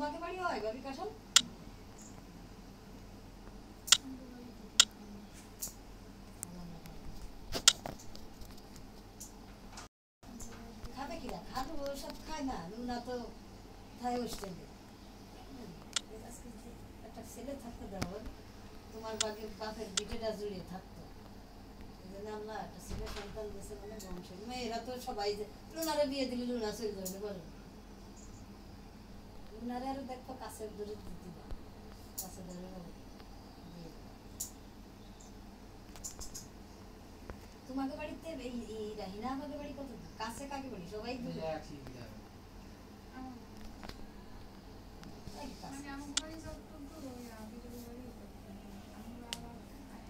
তোমাকে বাড়ি হয় ভাবি কাঁঠাল? খাবে কিনা? খালু সব খায় না, লুনা তো খায় হোস্টেলে। একটা ছেলে থাকতে দাও, তোমার বাপের বিটেটা জুড়িয়ে থাকতো। আল্লাহ একটা ছেলে সন্তান দিয়েছে মানে বংশের মেয়েরা তো সবাই যে লুনারে বিয়ে দিলে লুনা চলে যাবে বলো। লুনারে আরো দেখো কাছের দূরে দিবা, কাছে ধরে তোমাকে বাড়িতে এই রাহিনা আমাকে বাড়ি কত কাছে কাকে বাড়ি সবাই দূরে মানে আমার বাড়ি যতটুকু ওই আবিরের বাড়ি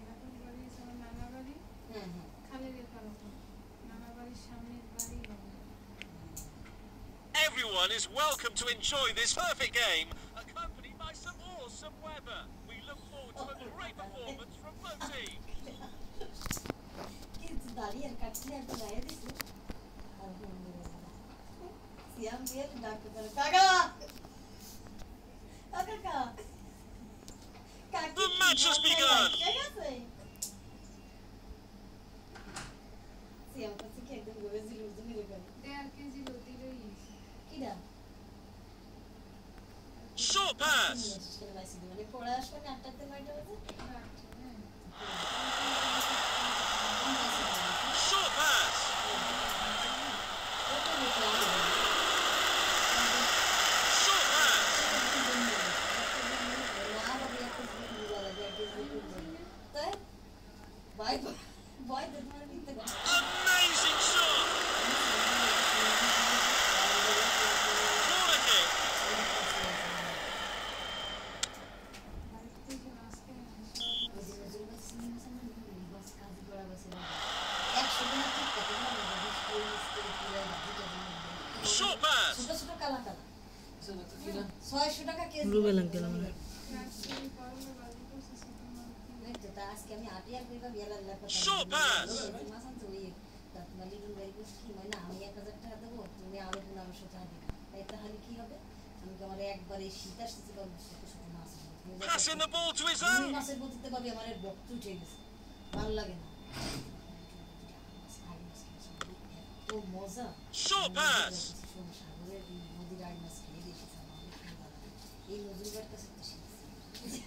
আমার বাড়ি আমার নানা বাড়ি খালের এখানে নানা বাড়ির সামনের বাড়ি। Everyone is welcome to enjoy this perfect game, accompanied by some awesome weather. We look forward to a great performance from both teams. দাঁড়িয়ে কাটলে একটা গায়ে দিছে সিয়াম দিয়ে ডাক্তার কাকা কাকা The match has begun. সিয়াম কাছে কি একদম গবে জিরো জমি রে করে 1.5 কেজি লতি রই কিডা Short pass. মানে পড়া আসবে 8টা থেকে 9টা বাজে Short pass. Short pass. Amazing shot. Corner kick. Short pass. ছোট ছোট কালা কালা 600 টাকা কেজি রুবেল আঙ্কেল আমার আজকে আমি আটিয়ার কইবা বিয়ালার লেখা Short pass. মাসান তো এই তাতমালি রুন গাড়ি কইছি কি মানে আমি 1000 টাকা দেব তুমি আরো 1500 টাকা দিবে তাই তাহলে কি হবে আমি তো আমারে একবারে শীত আসছে তো ছোট ছোট মাছ Passing the ball to his own. মাছের বলতে পারবি আমারে বক্ত উঠে গেছে ভালো লাগে না তো মজা Short pass. সাগরের নদীর আড় মাছ খেয়ে গেছি এই নজরুলের কাছে তো শিখছি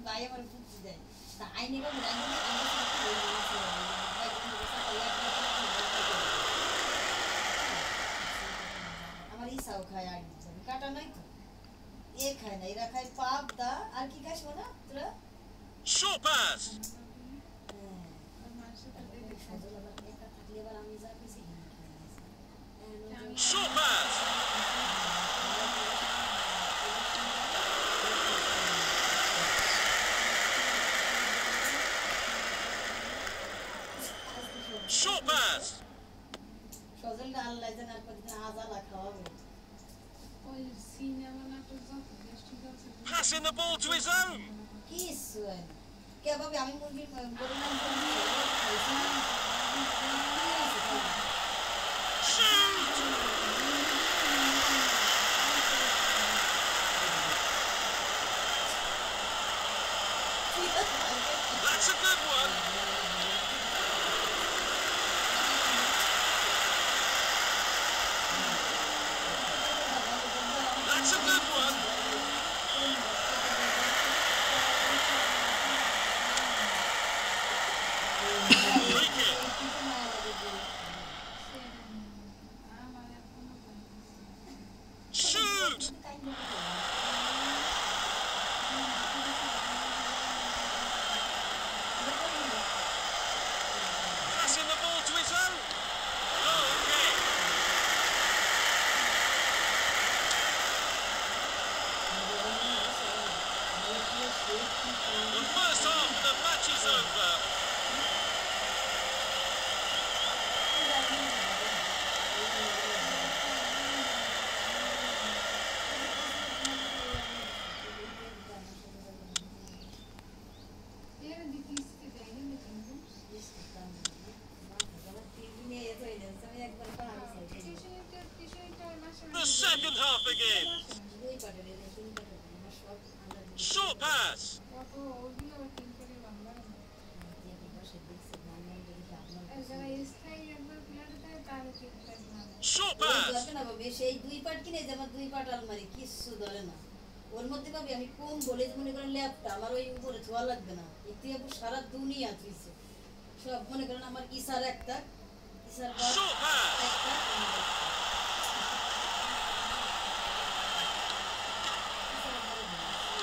ভাই আমার বুঝতে দেয় তা আইনে গেল আমার ইসাও খায় আর কাটা নাই তো এ খায় না এরা খায় পাপ দা আর কি খাস না তোরা Short pass. Short pass. Short pass. সজলটা আল্লাহ জানার প্রতিদিন আজালা খাওয়াবে ওই সিনেমা নাটক যত বেশি আছে Passing the ball to his own. কিছু কে ভাবে আমি মুরগির গরু মাংস খাইছি না Shoot. That's a good one. That's a good one. Free kick. Shoot. Passing the ball to his own. Goal kick. Short pass. কত ওগুলো টিম করে বাংলা দিয়ে পাশে দেখছে নাম যদি আপনার আর যারা স্থায়ী একবার প্লেয়ার দেয় তার ঠিকঠাক না Short ওই pass. ধরবে না বাবা সেই 2 পার্ট কিনে যে আমার 2 পার্ট আলমারি কিচ্ছু ধরে না ওর মধ্যে পাবি আমি কম বলে মনে করেন ল্যাপটা আমার ওই উপরে ধোয়া লাগবে না এতে সারা দুনিয়া থুইছে সব মনে করেন আমার ইসার একটা ইসার বাপ Short pass. একটা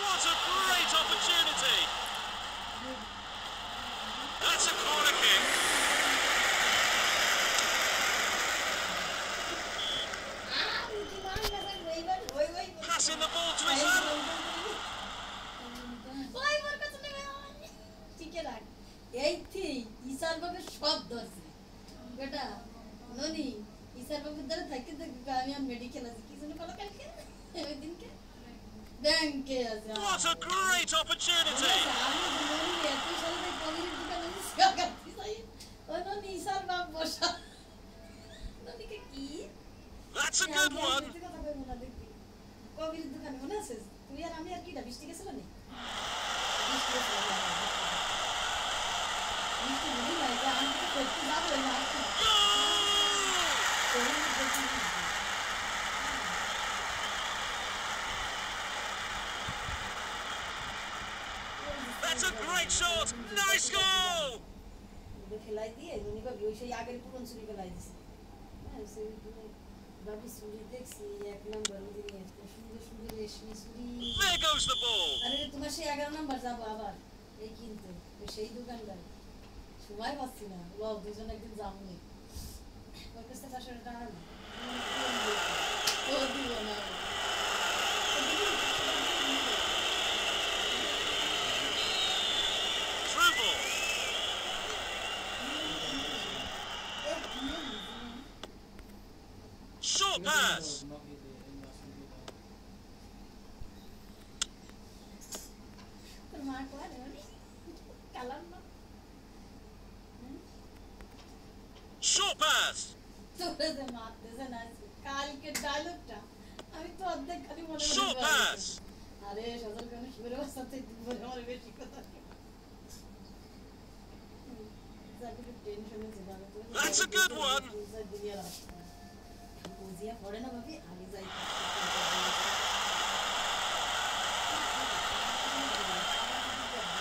What a great opportunity. That's a corner kick. Passing the ball to his son. ইসার বাবু সব ধরছে বেটা ননি ইসার বাবুর দ্বারা থাকতে থাকতে আমি আর মেডিকেল আছে কি জন্য কল কালকে ওই দিনকে ব্যাংকে আছে What a great opportunity. আমি ননি এত সালে কবির দোকানে সেবা করতে চাই ওই ননি ইসার বাবু বসা ননিকে কি That's a good one. কবির দোকানে মনে আছে তুই আর আমি আর কিটা বৃষ্টি গেছিল না বৃষ্টি বুঝি নাই যে আমি তো করতে যাবো না That's a great shot. Nice goal. ফেলাই দিয়ে উনি ভাবি ওই সেই আগের পুরন চুরি ফেলাই দিছে হ্যাঁ সেই ভাবি চুরি দেখছি 1 নম্বর ওদিকে সুন্দর সুন্দর রেশমি চুরি There goes the ball. আরে তোমার সেই 11 নাম্বার যাবো আবার এই কিনতে ওই সেই দোকানদার সময় পাচ্ছি না ও দুজন একদিন যাবো নি ওর কাছে 500 টাকা না ও দিব না Through ball. Short pass. তোর মা কয় রে কালাম না Short pass. তোরে যে মারতেছে না কালকে ডায়লগটা আমি তো অর্ধেক খালি মনে Short pass. আরে সজল কেন শিবের অবস্থাতে বলে আমার বেশি কথা That's a good one. বুঝিয়া পড়ে না ভাবি আগে যাই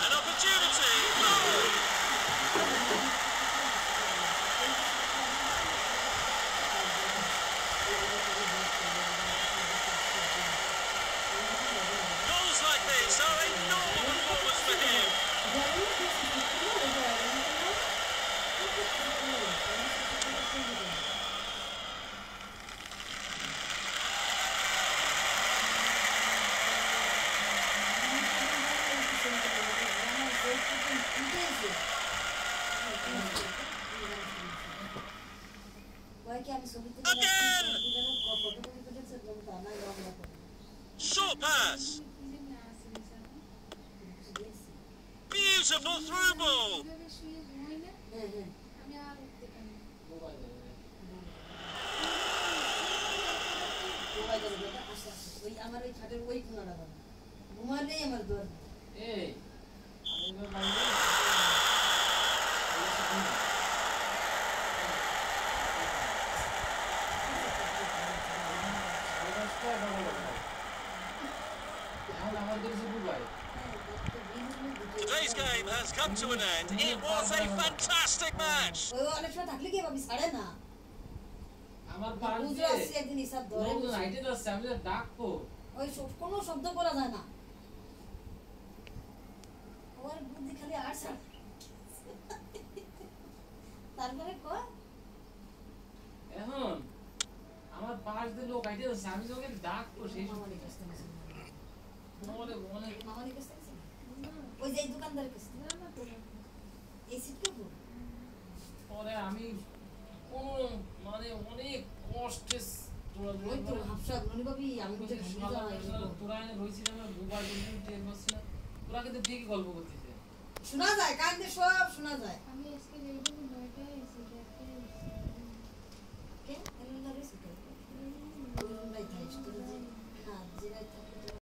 An opportunity. Goal. Goals like this are a normal performance for him. Again. Short pass. Beautiful through ball. কিভাবে শুয়ে ঘুমাই না আমি আর উঠতে পারি না ওই আমার ওই খাটের ওই কোনাটা ঘুমালেই আমার দর এই আমি বাইরে Today's game has come to an end. It was a fantastic match. ওই অনেক সময় থাকলে কি ভাবি ছাড়ে না আমার পাশ বুঝে দিয়ে আসছি একদিন হিসাব ধরে লোকজন হাইটে যাচ্ছে আমি তো ডাকবো ওই কোনো শব্দ করা যায় না ওর বুদ্ধি খালি আর ছাড় তারপরে কয় এখন আমার পাশ দিয়ে লোক হাইটে যাচ্ছে আমি যখন ডাকবো সেই সময় মামানির কাছ থেকে শুনলাম। মনে মনে মামানির কাছ থেকে শুনলাম। ওই যে এই দোকানদারের কাছ থেকে না না তো এই সিটকে পরে আমি কোনো মানে অনেক কষ্টে ওই তো হাফসা মনে ভাবি আমি বুঝে তোরা এনে রয়েছি না দুবার টের পাচ্ছি না তোরা কিন্তু ঠিকই গল্প করতেছে শোনা যায় কান দিয়ে সব শোনা যায় আমি আজকে যেরকম 9টায় এসেছি দেখতে কে এমন ধরে সিটকে ওই রুমটাই থাই তোর যে না যেটা থাকে